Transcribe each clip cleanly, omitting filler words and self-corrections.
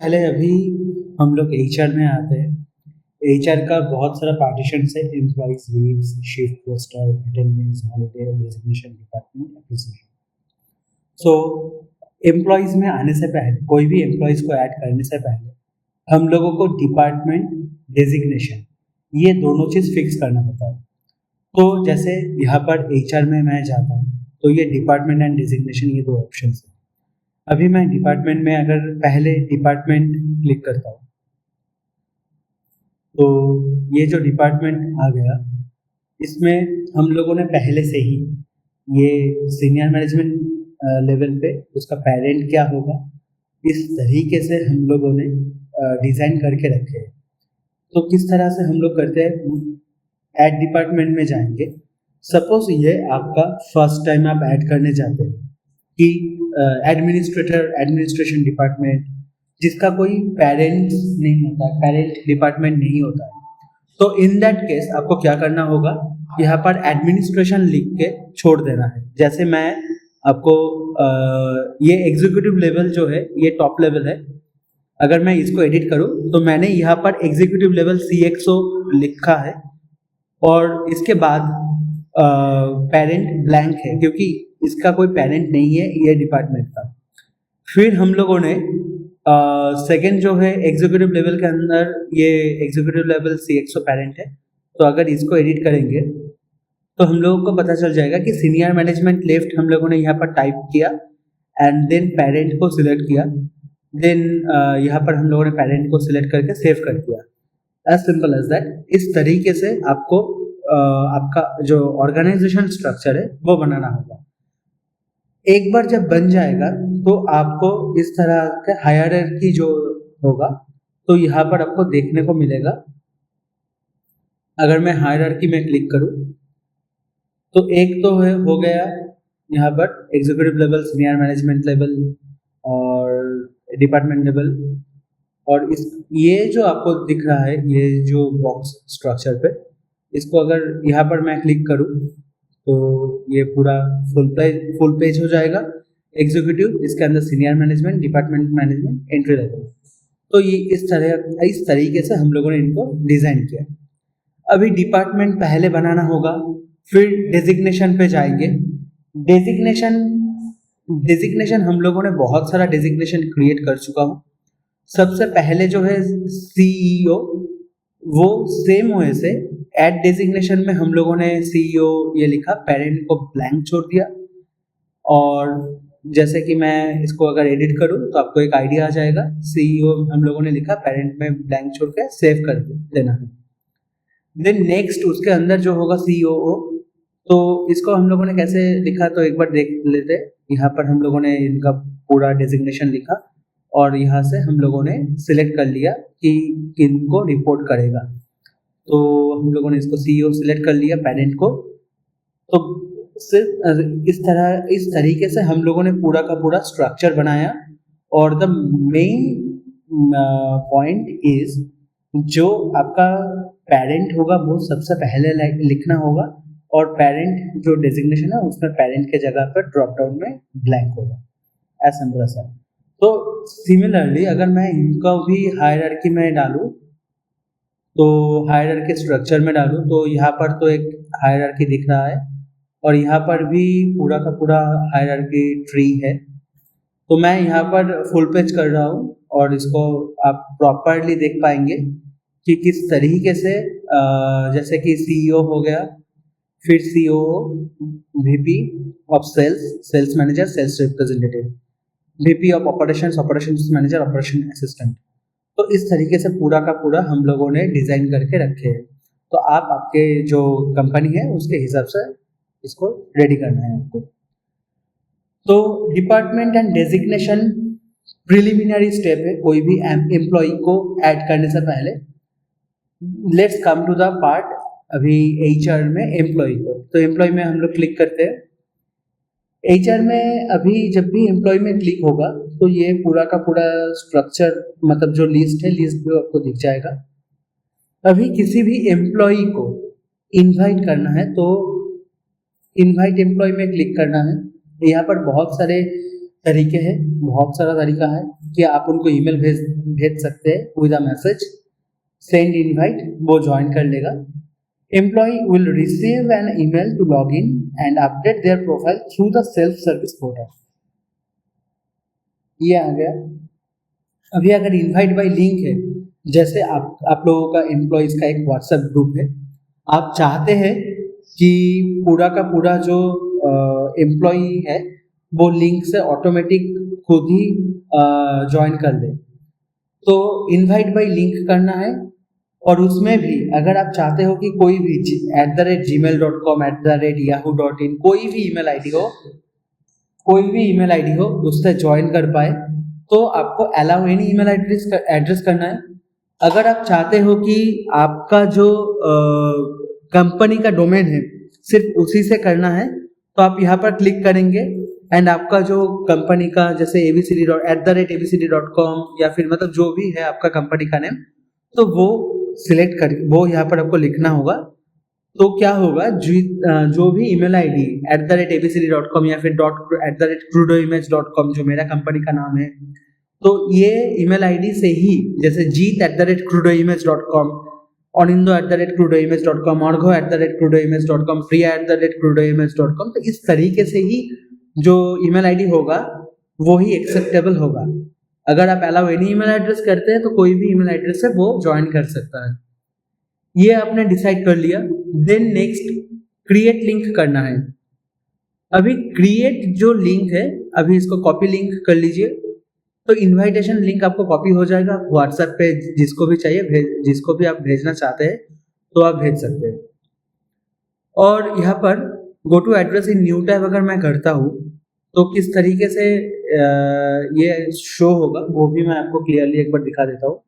पहले अभी हम लोग एचआर में आते हैं। एचआर का बहुत सारा पार्टीशन है, employees leaves, shift roster, attendance, holiday, designation, department, appreciation. So employees में आने से पहले, कोई भी एम्प्लॉइज को ऐड करने से पहले हम लोगों को डिपार्टमेंट, डेजिग्नेशन, ये दोनों चीज़ फिक्स करना होता है। तो जैसे यहाँ पर एचआर में मैं जाता हूँ तो ये डिपार्टमेंट एंड डेजिग्नेशन, ये दो ऑप्शन है। अभी मैं डिपार्टमेंट में अगर पहले डिपार्टमेंट क्लिक करता हूँ तो ये जो डिपार्टमेंट आ गया, इसमें हम लोगों ने पहले से ही ये सीनियर मैनेजमेंट लेवल पे उसका पेरेंट क्या होगा, इस तरीके से हम लोगों ने डिज़ाइन करके रखे हैं। तो किस तरह से हम लोग करते हैं, ऐड डिपार्टमेंट में जाएंगे। सपोज ये आपका फर्स्ट टाइम आप ऐड करने जाते हैं कि एडमिनिस्ट्रेशन डिपार्टमेंट, जिसका कोई पेरेंट्स नहीं होता, पेरेंट डिपार्टमेंट नहीं होता है, तो इन दैट केस आपको क्या करना होगा, यहाँ पर एडमिनिस्ट्रेशन लिख के छोड़ देना है। जैसे मैं आपको ये एग्जीक्यूटिव लेवल जो है, ये टॉप लेवल है। अगर मैं इसको एडिट करूँ तो मैंने यहाँ पर एग्जीक्यूटिव लेवल CXO लिखा है और इसके बाद पेरेंट ब्लैंक है क्योंकि इसका कोई पेरेंट नहीं है ये डिपार्टमेंट का। फिर हम लोगों ने सेकंड जो है एग्जीक्यूटिव लेवल के अंदर, ये एग्जीक्यूटिव लेवल CXO पेरेंट है। तो अगर इसको एडिट करेंगे तो हम लोगों को पता चल जाएगा कि सीनियर मैनेजमेंट लेफ्ट हम लोगों ने यहाँ पर टाइप किया एंड देन पेरेंट को सिलेक्ट किया, देन यहाँ पर हम लोगों ने पेरेंट को सिलेक्ट करके सेव कर दिया। As simple as that. इस तरीके से आपको आपका जो ऑर्गेनाइजेशन स्ट्रक्चर है वो बनाना होगा। एक बार जब बन जाएगा तो आपको इस तरह का हायरार्की जो होगा, तो यहाँ पर आपको देखने को मिलेगा। अगर मैं हायरार्की में क्लिक करूँ तो एक तो है हो गया यहाँ पर executive level, senior management level और डिपार्टमेंट लेवल। और इस ये जो आपको दिख रहा है, ये जो बॉक्स स्ट्रक्चर पे, इसको अगर यहाँ पर मैं क्लिक करूँ तो ये पूरा फुल पेज हो जाएगा। एग्जीक्यूटिव, इसके अंदर senior management, department management, entry level. तो ये इस तरीके से हम लोगों ने इनको डिज़ाइन किया। अभी डिपार्टमेंट पहले बनाना होगा, फिर डेजिग्नेशन पे जाएंगे। डेजिग्नेशन हम लोगों ने बहुत सारा डेजिग्नेशन क्रिएट कर चुका हूँ। सबसे पहले जो है CEO, वो सेम वे से एड डेजिग्नेशन में हम लोगों ने CEO ये लिखा, पेरेंट को ब्लैंक छोड़ दिया। और जैसे कि मैं इसको अगर एडिट करूँ तो आपको एक आइडिया आ जाएगा। CEO हम लोगों ने लिखा, पेरेंट में ब्लैंक छोड़ के सेव कर देना है। देन नेक्स्ट उसके अंदर जो होगा COO, तो इसको हम लोगों ने कैसे लिखा तो एक बार देख लेते। यहाँ पर हम लोगों ने इनका पूरा डेजिग्नेशन लिखा और यहाँ से हम लोगों ने सिलेक्ट कर लिया कि किनको रिपोर्ट करेगा। तो हम लोगों ने इसको CEO सिलेक्ट कर लिया, पेरेंट को। तो सिर्फ इस तरीके से हम लोगों ने पूरा का पूरा स्ट्रक्चर बनाया। और द मेन पॉइंट इज, जो आपका पेरेंट होगा वो सबसे पहले लिखना होगा और पेरेंट जो डेजिग्नेशन है उसमें पेरेंट के जगह पर ड्रॉप डाउन में ब्लैंक होगा। As simple as that. तो सिमिलरली अगर मैं इनका भी हायरार्की में डालूँ, तो हायरार्की स्ट्रक्चर में डालूँ तो यहाँ पर तो एक हायरार्की दिख रहा है और यहाँ पर भी पूरा का पूरा हायरार्की ट्री है। तो मैं यहाँ पर फुल पेज कर रहा हूँ और इसको आप प्रॉपरली देख पाएंगे कि किस तरीके से जैसे कि CEO हो गया, फिर COO, VP of sales manager, sales representative, VP of operations manager, operation assistant. तो इस तरीके से पूरा का पूरा हम लोगों ने डिजाइन करके रखे हैं। तो आप आपके जो कंपनी है उसके हिसाब से इसको रेडी करना है आपको। तो department and designation preliminary step है कोई भी एम्प्लॉय को ऐड करने से पहले। Let's come to the part अभी HR में एम्प्लॉय को। तो एम्प्लॉय में हम लोग क्लिक करते हैं। HR में अभी जब भी एम्प्लॉय में क्लिक होगा तो ये पूरा का पूरा स्ट्रक्चर, मतलब जो लिस्ट है, लिस्ट भी आपको दिख जाएगा। अभी किसी भी एम्प्लॉय को इनवाइट करना है तो इनवाइट एम्प्लॉय में क्लिक करना है। यहाँ पर बहुत सारे तरीके हैं, बहुत सारा तरीका है कि आप उनको ईमेल भेज सकते हैं with a message send invite, वो ज्वाइन कर लेगा। Employee will receive an email to log in and update their profile through the self service portal. ये आ गया। अभी अगर इनवाइट बाय लिंक है, जैसे आप लोगों का एम्प्लॉयज का एक व्हाट्सएप ग्रुप है, आप चाहते हैं कि पूरा का पूरा जो एम्प्लॉय है वो लिंक से ऑटोमेटिक खुद ही ज्वाइन कर ले, तो इनवाइट बाय लिंक करना है। और उसमें भी अगर आप चाहते हो कि कोई भी @gmail.com @yahoo.in कोई भी ईमेल आईडी हो, कोई भी ईमेल आईडी हो उससे ज्वाइन कर पाए, तो आपको अलाउ एनी ईमेल एड्रेस करना है। अगर आप चाहते हो कि आपका जो कंपनी का डोमेन है सिर्फ उसी से करना है, तो आप यहाँ पर क्लिक करेंगे एंड आपका जो कंपनी का जैसे abcd@abcd.com या फिर मतलब जो भी है आपका कंपनी का नेम, तो वो सिलेक्ट कर, वो यहाँ पर आपको लिखना होगा। तो क्या होगा, जो भी ईमेल आईडी @abcd.com या फिर @crudoimage.com जो मेरा कंपनी का नाम है, तो ये ईमेल आईडी से ही जैसे jeet@crudoimage.com, onindo@crudoimage.com, orgho@crudoimage.com, priya@crudoimage.com, तो इस तरीके से ही जो ईमेल आईडी होगा वो ही एक्सेप्टेबल होगा। अगर आप अलाउ एनी ईमेल एड्रेस करते हैं तो कोई भी ईमेल एड्रेस से वो ज्वाइन कर सकता है। ये आपने डिसाइड कर लिया। देन नेक्स्ट क्रिएट लिंक करना है। अभी क्रिएट जो लिंक है, अभी इसको कॉपी लिंक कर लीजिए, तो इनविटेशन लिंक आपको कॉपी हो जाएगा व्हाट्सएप पे, जिसको भी चाहिए जिसको भी आप भेजना चाहते हैं तो आप भेज सकते हैं। और यहाँ पर go to address in new tab अगर मैं करता हूँ तो किस तरीके से ये शो होगा वो भी मैं आपको क्लियरली एक बार दिखा देता हूँ।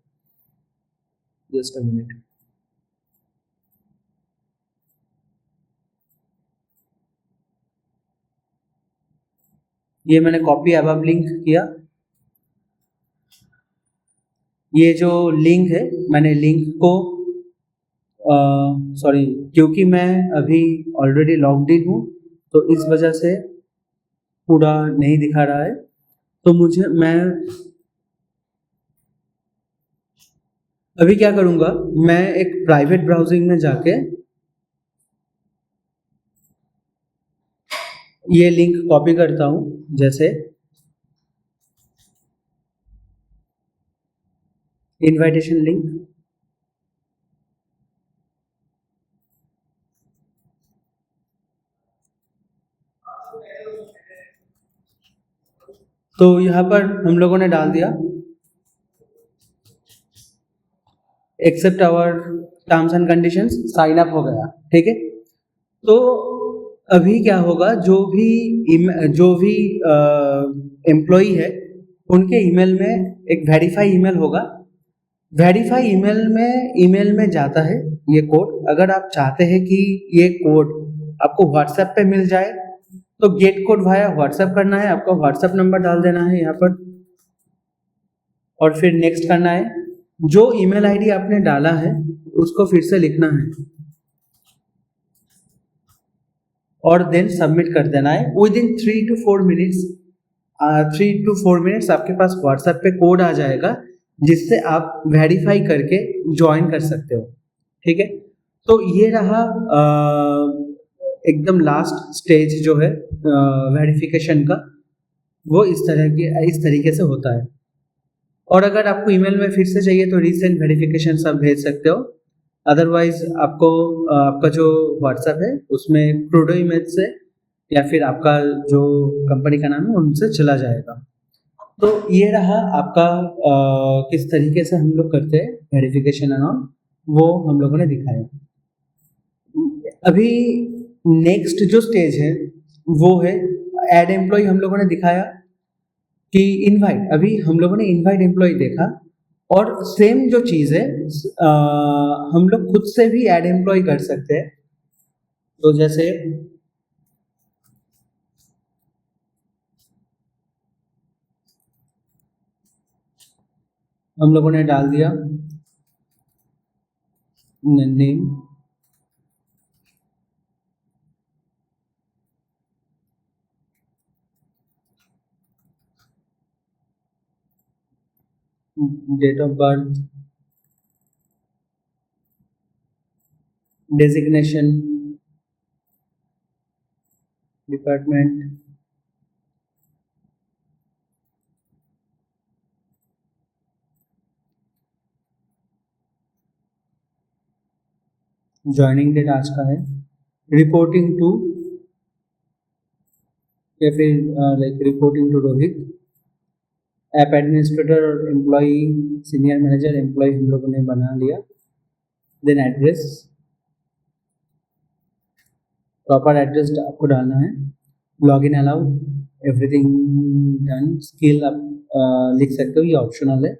Just a minute. ये मैंने कॉपी अब लिंक किया। ये जो लिंक है, मैंने लिंक को सॉरी, क्योंकि मैं अभी ऑलरेडी लॉग्ड इन हूँ तो इस वजह से पूरा नहीं दिखा रहा है। तो मैं अभी क्या करूँगा, मैं एक प्राइवेट ब्राउजिंग में जाके ये लिंक कॉपी करता हूँ, जैसे इनविटेशन लिंक। तो यहाँ पर हम लोगों ने डाल दिया accept our terms and conditions, sign up हो गया, ठीक है। तो अभी क्या होगा, जो भी एम्प्लॉय है उनके ईमेल में एक वेरीफाई ईमेल होगा। वेरीफाई ईमेल में जाता है ये कोड। अगर आप चाहते हैं कि ये कोड आपको व्हाट्सएप पे मिल जाए तो गेट कोड वाया व्हाट्सएप करना है, आपका व्हाट्सएप नंबर डाल देना है यहाँ पर और फिर नेक्स्ट करना है। जो ईमेल आईडी आपने डाला है उसको फिर से लिखना है और देन सबमिट कर देना है। With in 3 to 4 minutes 3 to 4 minutes आपके पास व्हाट्सएप पे कोड आ जाएगा जिससे आप वेरीफाई करके ज्वाइन कर सकते हो, ठीक है। तो ये रहा एकदम लास्ट स्टेज जो है वेरिफिकेशन का, वो इस तरीके से होता है। और अगर आपको ईमेल में फिर से चाहिए तो रीसेंट वेरिफिकेशन सब भेज सकते हो। अदरवाइज आपको आपका जो व्हाट्सएप है उसमें क्रूडो इमेज से या फिर आपका जो कंपनी का नाम है उनसे चला जाएगा। तो ये रहा आपका किस तरीके से हम लोग करते हैं वेरिफिकेशन एंड ऑल, वो हम लोगों ने दिखाया। अभी नेक्स्ट जो स्टेज है वो है ऐड एम्प्लॉय। हम लोगों ने दिखाया कि इनवाइट, अभी हम लोगों ने इनवाइट एम्प्लॉय देखा और सेम जो चीज़ है हम लोग खुद से भी ऐड एम्प्लॉय कर सकते हैं। तो जैसे हम लोगों ने डाल दिया name, date of birth, designation, department, joining date आज का है, रिपोर्टिंग टू या फिर like reporting to Rohit, app administrator और एम्प्लॉय, सीनियर मैनेजर एम्प्लॉय हम लोगों ने बना लिया। देन एड्रेस, प्रॉपर एड्रेस आपको डालना है, login allowed, everything done. Skill आप लिख सकते हो, ये ऑप्शनल है।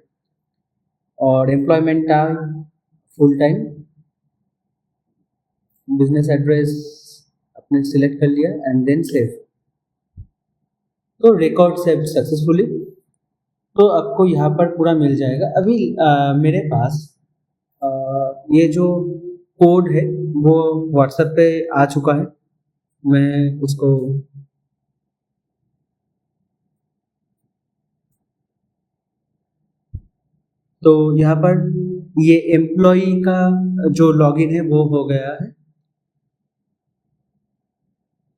और employment type full time, business address आपने सिलेक्ट कर लिया एंड देन सेव। तो रिकॉर्ड सेव सक्सेसफुली। तो आपको यहाँ पर पूरा मिल जाएगा। अभी मेरे पास ये जो कोड है वो व्हाट्सएप पे आ चुका है। मैं उसको तो यहाँ पर ये एम्प्लॉय का जो लॉगिन है वो हो गया है।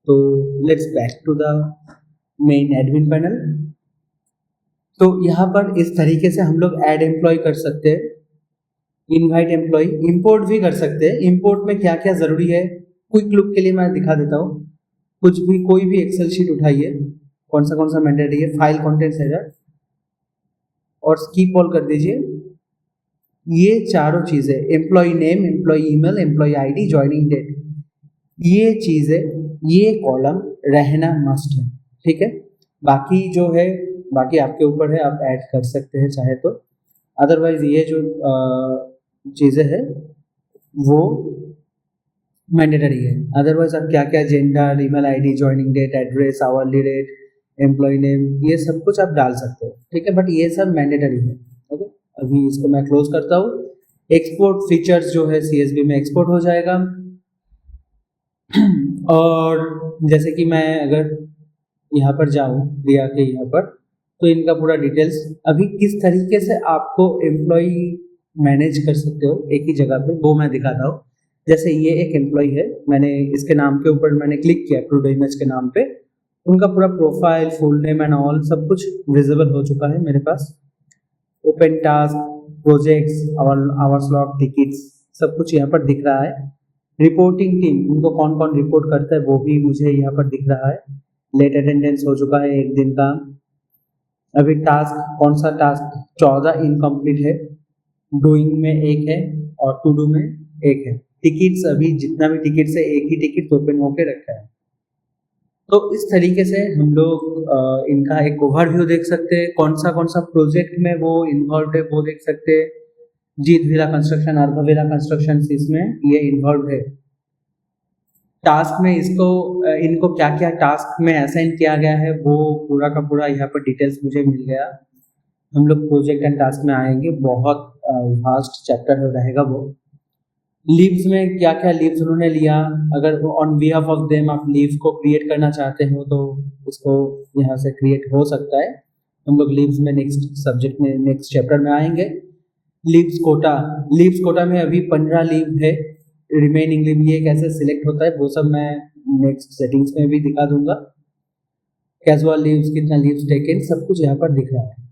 तो let's back to the main admin panel. तो यहाँ पर इस तरीके से हम लोग ऐड एम्प्लॉय कर सकते हैं, इनवाइट एम्प्लॉय, इंपोर्ट भी कर सकते हैं। इंपोर्ट में क्या क्या जरूरी है क्विक लुक के लिए मैं दिखा देता हूँ। कुछ भी कोई भी एक्सेल शीट उठाइए, कौन सा मैंडेटरी है, फाइल कंटेंट्स हेडर और स्कीप ऑल कर दीजिए। ये चारों चीजें, employee name, employee email, employee ID, joining date, ये चीजें, ये कॉलम रहना मस्ट है। ठीक है, बाकी जो है बाकी आपके ऊपर है, आप ऐड कर सकते हैं चाहे तो। अदरवाइज ये जो चीजें हैं वो मैंडेटरी है। अदरवाइज आप क्या क्या gender, email ID, joining date, address, hourly rate, employee name, ये सब कुछ आप डाल सकते हो। ठीक है, बट ये सब मैंडेटरी है। ओके, अभी इसको मैं क्लोज करता हूँ। एक्सपोर्ट फीचर्स जो है सीएसवी में एक्सपोर्ट हो जाएगा। और जैसे कि मैं अगर यहाँ पर जाऊँ रिया के यहाँ पर, तो इनका पूरा डिटेल्स अभी किस तरीके से आपको एम्प्लॉय मैनेज कर सकते हो एक ही जगह पे, वो मैं दिखाता हूँ। जैसे ये एक एम्प्लॉय है, मैंने इसके नाम के ऊपर मैंने क्लिक किया, क्रूड इमेज के नाम पे, उनका पूरा profile, full name and all सब कुछ विजिबल हो चुका है मेरे पास। Open task, projects, hour slot, tickets, सब कुछ यहाँ पर दिख रहा है। रिपोर्टिंग टीम, उनको कौन कौन रिपोर्ट करता है वो भी मुझे यहाँ पर दिख रहा है। लेट अटेंडेंस हो चुका है एक दिन का। अभी टास्क, कौन सा टास्क 14 इनकम्प्लीट है, डूइंग में एक है और टू डू में एक है। टिकट्स, अभी जितना भी टिकट्स है एक ही टिकट ओपन होके रखा है। तो इस तरीके से हम लोग इनका एक ओवरव्यू देख सकते हैं, कौन सा प्रोजेक्ट में वो इन्वॉल्व है वो देख सकते हैं। जीत विला कंस्ट्रक्शन, अर्भ विला कंस्ट्रक्शन इसमें ये इन्वॉल्व है। टास्क में इनको क्या क्या टास्क में असाइन किया गया है वो पूरा का पूरा यहाँ पर डिटेल्स मुझे मिल गया। हम लोग प्रोजेक्ट एंड टास्क में आएंगे, बहुत वास्ट चैप्टर रहेगा वो। लीव्स में क्या क्या लीव्स उन्होंने लिया, अगर ऑन बिहाफ ऑफ देम आप लीव को क्रिएट करना चाहते हो तो इसको यहाँ से क्रिएट हो सकता है। हम लोग लीव्स में नेक्स्ट सब्जेक्ट में नेक्स्ट चैप्टर में आएंगे। लीव्स कोटा में अभी 15 लीव है, रिमेनिंग लीव ये कैसे सिलेक्ट होता है वो सब मैं नेक्स्ट सेटिंग्स में भी दिखा दूंगा। कैजुअल लीव्स, कितना लीव्स टेकन, सब कुछ यहाँ पर दिख रहा है।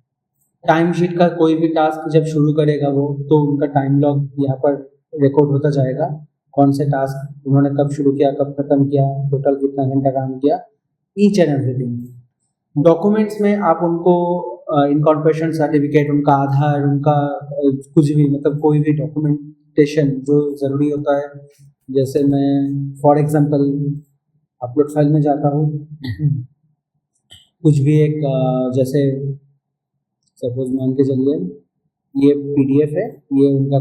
टाइम शीट का कोई भी टास्क जब शुरू करेगा वो, तो उनका टाइम लॉग यहाँ पर रिकॉर्ड होता जाएगा। कौन से टास्क उन्होंने कब शुरू किया, कब खत्म किया, टोटल कितना घंटा काम किया, ईच एंड एवरीथिंग। डॉक्यूमेंट्स में आप उनको इनकॉर्पोरेशन सर्टिफिकेट, उनका आधार, उनका कुछ भी मतलब कोई भी डॉक्यूमेंटेशन जो ज़रूरी होता है, जैसे मैं फॉर एग्जांपल अपलोड फाइल में जाता हूँ, कुछ भी एक जैसे सपोज मान के चलिए ये पीडीएफ है, ये इनका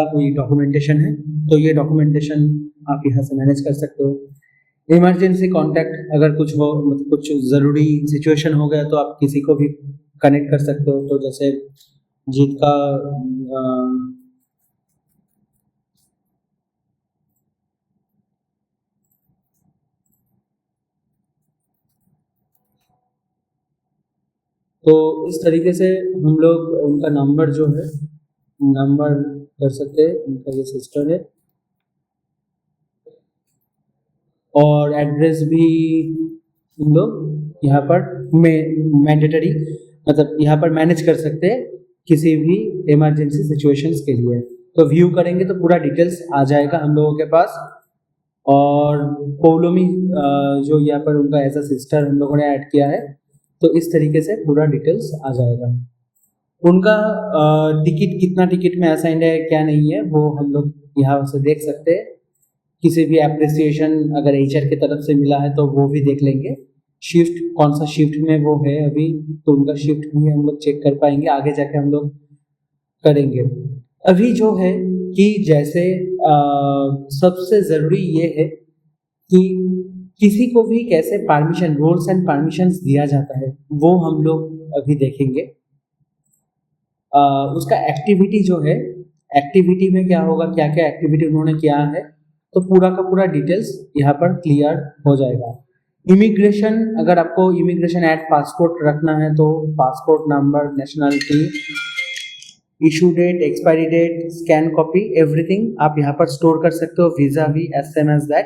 कोई डॉक्यूमेंटेशन है, तो ये डॉक्यूमेंटेशन आप यहाँ से मैनेज कर सकते हो। इमरजेंसी कॉन्टैक्ट, अगर कुछ हो मतलब कुछ ज़रूरी सिचुएशन हो गया तो आप किसी को भी कनेक्ट कर सकते हो। तो जैसे जीत का तो इस तरीके से हम लोग उनका नंबर जो है नंबर कर सकते हैं, उनका ये सिस्टर है, और एड्रेस भी हम लोग यहाँ पर मैंडेटरी मतलब यहाँ पर मैनेज कर सकते हैं किसी भी इमरजेंसी सिचुएशंस के लिए। तो व्यू करेंगे तो पूरा डिटेल्स आ जाएगा हम लोगों के पास। और पोलोमी जो यहाँ पर उनका एज अ सिस्टर हम लोगों ने ऐड किया है, तो इस तरीके से पूरा डिटेल्स आ जाएगा। उनका टिकट कितना टिकट में असाइंड है क्या नहीं है वो हम लोग यहाँ से देख सकते हैं। किसी भी एप्रिसिएशन अगर एचआर की तरफ से मिला है तो वो भी देख लेंगे। शिफ्ट कौन सा शिफ्ट में वो है अभी, तो उनका शिफ्ट भी हम लोग चेक कर पाएंगे, आगे जाके हम लोग करेंगे। अभी जो है कि जैसे सबसे ज़रूरी ये है कि किसी को भी कैसे परमिशन, रोल्स एंड परमिशंस दिया जाता है वो हम लोग अभी देखेंगे। उसका एक्टिविटी जो है, एक्टिविटी में क्या होगा, क्या क्या एक्टिविटी उन्होंने किया है, तो पूरा का पूरा डिटेल्स यहाँ पर क्लियर हो जाएगा। इमिग्रेशन, अगर आपको इमिग्रेशन एट पासपोर्ट रखना है तो passport number, nationality, issue date, expiry date, scan copy, everything आप यहाँ पर स्टोर कर सकते हो। वीज़ा भी एज सेम एज दैट,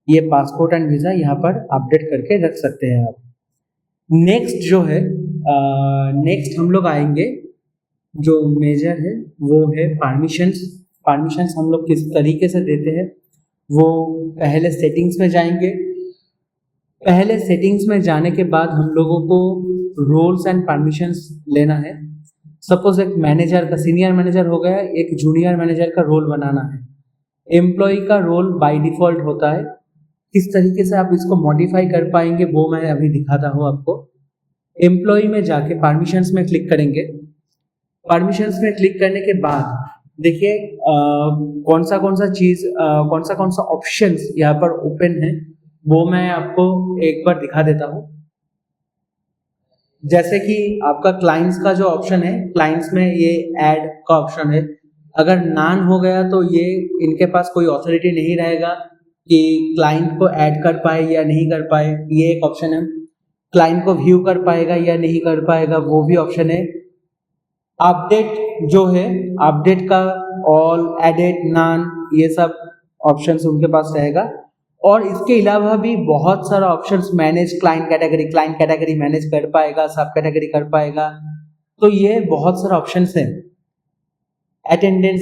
ये पासपोर्ट एंड वीज़ा यहाँ पर अपडेट करके रख सकते हैं आप। नेक्स्ट जो है, नेक्स्ट हम लोग आएंगे जो मेजर है वो है परमिशंस। परमिशंस हम लोग किस तरीके से देते हैं वो पहले सेटिंग्स में जाएंगे। पहले सेटिंग्स में जाने के बाद हम लोगों को रोल्स एंड परमिशंस लेना है। सपोज एक मैनेजर का, सीनियर मैनेजर हो गया, एक जूनियर मैनेजर का रोल बनाना है। एम्प्लॉय का रोल बाय डिफॉल्ट होता है, किस तरीके से आप इसको मॉडिफाई कर पाएंगे वो मैं अभी दिखाता हूँ आपको। एम्प्लॉय में जाके परमिशंस में क्लिक करेंगे। परमिशंस में क्लिक करने के बाद देखिए कौन सा चीज़, कौन सा ऑप्शंस यहाँ पर ओपन है वो मैं आपको एक बार दिखा देता हूँ। जैसे कि आपका क्लाइंट्स का जो ऑप्शन है, क्लाइंट्स में ये ऐड का ऑप्शन है। अगर नान हो गया तो ये इनके पास कोई ऑथोरिटी नहीं रहेगा कि क्लाइंट को ऐड कर पाए या नहीं कर पाए, ये एक ऑप्शन है। क्लाइंट को व्यू कर पाएगा या नहीं कर पाएगा वो भी ऑप्शन है। अपडेट जो है, अपडेट का ऑल, एडिट, नान, ये सब ऑप्शंस उनके पास रहेगा। और इसके अलावा भी बहुत सारा options, manage client category manage कर पाएगा, सब कैटेगरी कर पाएगा, तो ये बहुत सारा ऑप्शंस हैं। अटेंडेंस,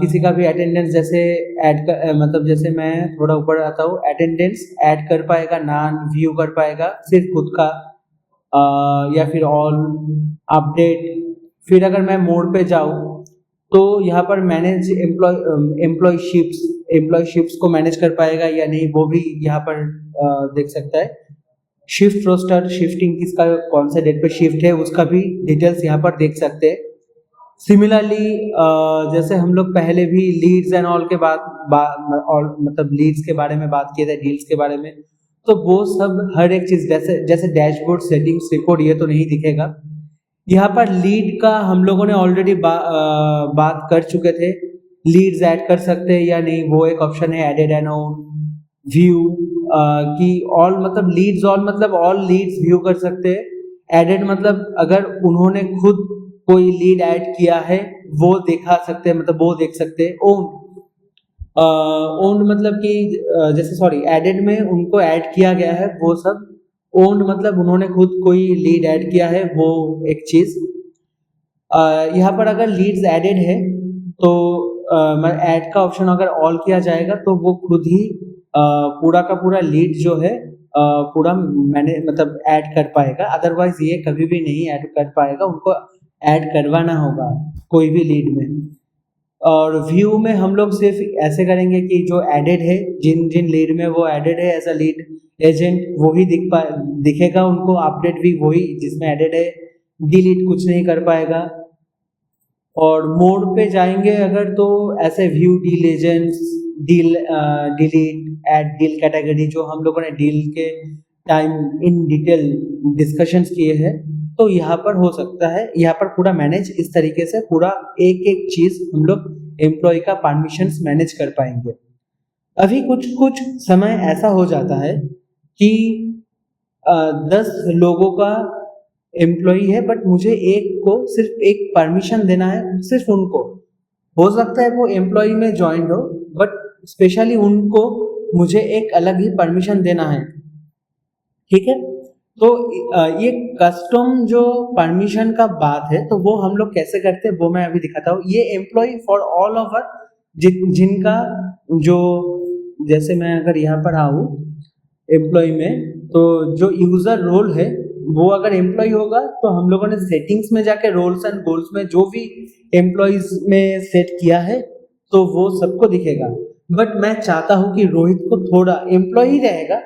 किसी का भी अटेंडेंस जैसे ऐड कर, मतलब जैसे मैं थोड़ा ऊपर आता हूँ, अटेंडेंस ऐड कर पाएगा, नान व्यू कर पाएगा सिर्फ खुद का, या फिर ऑल, अपडेट। फिर अगर मैं मोड पे जाऊँ तो यहाँ पर मैनेज एम्प्लॉयशिप्स को मैनेज कर पाएगा या नहीं वो भी यहाँ पर देख सकता है। शिफ्ट रोस्टर, शिफ्टिंग किसका कौन से डेट पे शिफ्ट है उसका भी डिटेल्स यहाँ पर देख सकते हैं। सिमिलरली जैसे हम लोग पहले भी लीड्स एंड ऑल के मतलब लीड्स के बारे में बात किए थे, डील्स के बारे में, तो वो सब हर एक चीज़ जैसे डैशबोर्ड, सेटिंग्स, रिपोर्ट, ये तो नहीं दिखेगा। यहाँ पर लीड का हम लोगों ने ऑलरेडी बात कर चुके थे। लीड्स ऐड कर सकते हैं या नहीं वो एक ऑप्शन है। एडेड एंड ऑन व्यू की ऑल, मतलब लीड्स ऑल मतलब ऑल लीड्स व्यू कर सकते हैं। एडेड मतलब अगर उन्होंने खुद कोई लीड ऐड किया है वो दिखा सकते हैं, मतलब वो देख सकते हैं। ओन्ड मतलब कि जैसे एडेड में उनको ऐड किया गया है वो सब। ओन्ड मतलब उन्होंने खुद कोई लीड ऐड किया है वो एक चीज़। यहाँ पर अगर लीड्स एडेड है तो ऐड का ऑप्शन अगर ऑल किया जाएगा तो वो खुद ही पूरा का पूरा लीड जो है पूरा मैंने मतलब ऐड कर पाएगा। अदरवाइज ये कभी भी नहीं ऐड कर पाएगा, उनको ऐड करवाना होगा कोई भी लीड में। और व्यू में हम लोग सिर्फ ऐसे करेंगे कि जो एडेड है, जिन जिन लीड में वो एडेड है एज अ लीड एजेंट, वही दिखेगा उनको। अपडेट भी वही जिसमें एडेड है, डिलीट कुछ नहीं कर पाएगा। और मोड पे जाएंगे अगर तो ऐसे view deal agents, delete, add deal category, जो हम लोगों ने डील के टाइम इन डिटेल डिस्कशंस किए हैं, तो यहाँ पर हो सकता है। यहाँ पर पूरा मैनेज इस तरीके से पूरा एक एक चीज़ हम लोग एम्प्लॉय का परमिशंस मैनेज कर पाएंगे। अभी कुछ समय ऐसा हो जाता है कि 10 लोगों का एम्प्लॉई है बट मुझे एक को सिर्फ एक परमिशन देना है, सिर्फ उनको। हो सकता है वो एम्प्लॉई में ज्वाइन हो बट स्पेशली उनको मुझे एक अलग ही परमिशन देना है, ठीक है। तो ये कस्टम जो परमिशन का बात है तो वो हम लोग कैसे करते हैं वो मैं अभी दिखाता हूँ। ये एम्प्लॉय फॉर ऑल ओवर जिनका जो, जैसे मैं अगर यहाँ पर आऊँ एम्प्लॉय में, तो जो यूजर रोल है वो अगर एम्प्लॉय होगा तो हम लोगों ने सेटिंग्स में जाके रोल्स एंड गोल्स में जो भी एम्प्लॉयज में सेट किया है तो वो सबको दिखेगा। बट मैं चाहता हूँ कि रोहित को थोड़ा एम्प्लॉय ही रहेगा,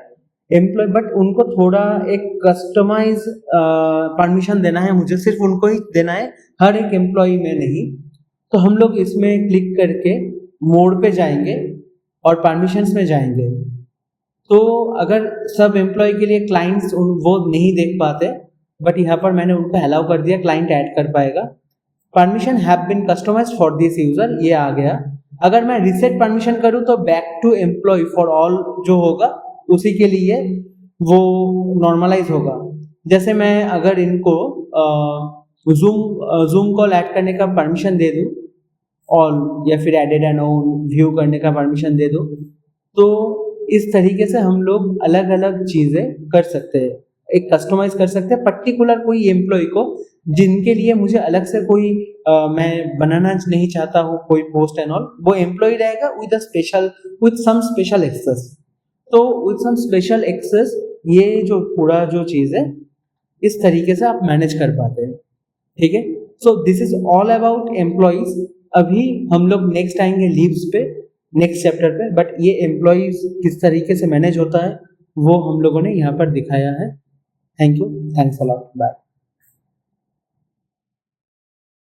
एम्प्लॉय, बट उनको थोड़ा एक कस्टमाइज परमिशन देना है, मुझे सिर्फ उनको ही देना है, हर एक एम्प्लॉय में नहीं। तो हम लोग इसमें क्लिक करके मोड पे जाएंगे और परमिशंस में जाएंगे। तो अगर सब एम्प्लॉय के लिए क्लाइंट्स वो नहीं देख पाते, बट यहाँ पर मैंने उनको अलाउ कर दिया, क्लाइंट ऐड कर पाएगा। Permission have been customised for this user, ये आ गया। अगर मैं रिसेट परमिशन करूँ तो back to employee for all जो होगा उसी के लिए वो नॉर्मलाइज होगा। जैसे मैं अगर इनको जूम कॉल ऐड करने का परमिशन दे दूँ ऑल, या फिर एडेड एंड ऑन व्यू करने का परमिशन दे दूँ, तो इस तरीके से हम लोग अलग अलग चीज़ें कर सकते हैं, एक कस्टमाइज कर सकते हैं पर्टिकुलर कोई एम्प्लॉय को, जिनके लिए मुझे अलग से कोई मैं बनाना नहीं चाहता हूँ कोई पोस्ट एंड ऑल, वो एम्प्लॉय रहेगा विद सम स्पेशल एक्सेस। तो विद सम स्पेशल एक्सेस ये जो पूरा जो चीज़ है इस तरीके से आप मैनेज कर पाते हैं, ठीक है। So this is all about employees. अभी हम लोग नेक्स्ट आएंगे लीव्स पे, नेक्स्ट चैप्टर पे, बट ये एम्प्लॉयज किस तरीके से मैनेज होता है वो हम लोगों ने यहाँ पर दिखाया है। Thank you, thanks a lot, bye.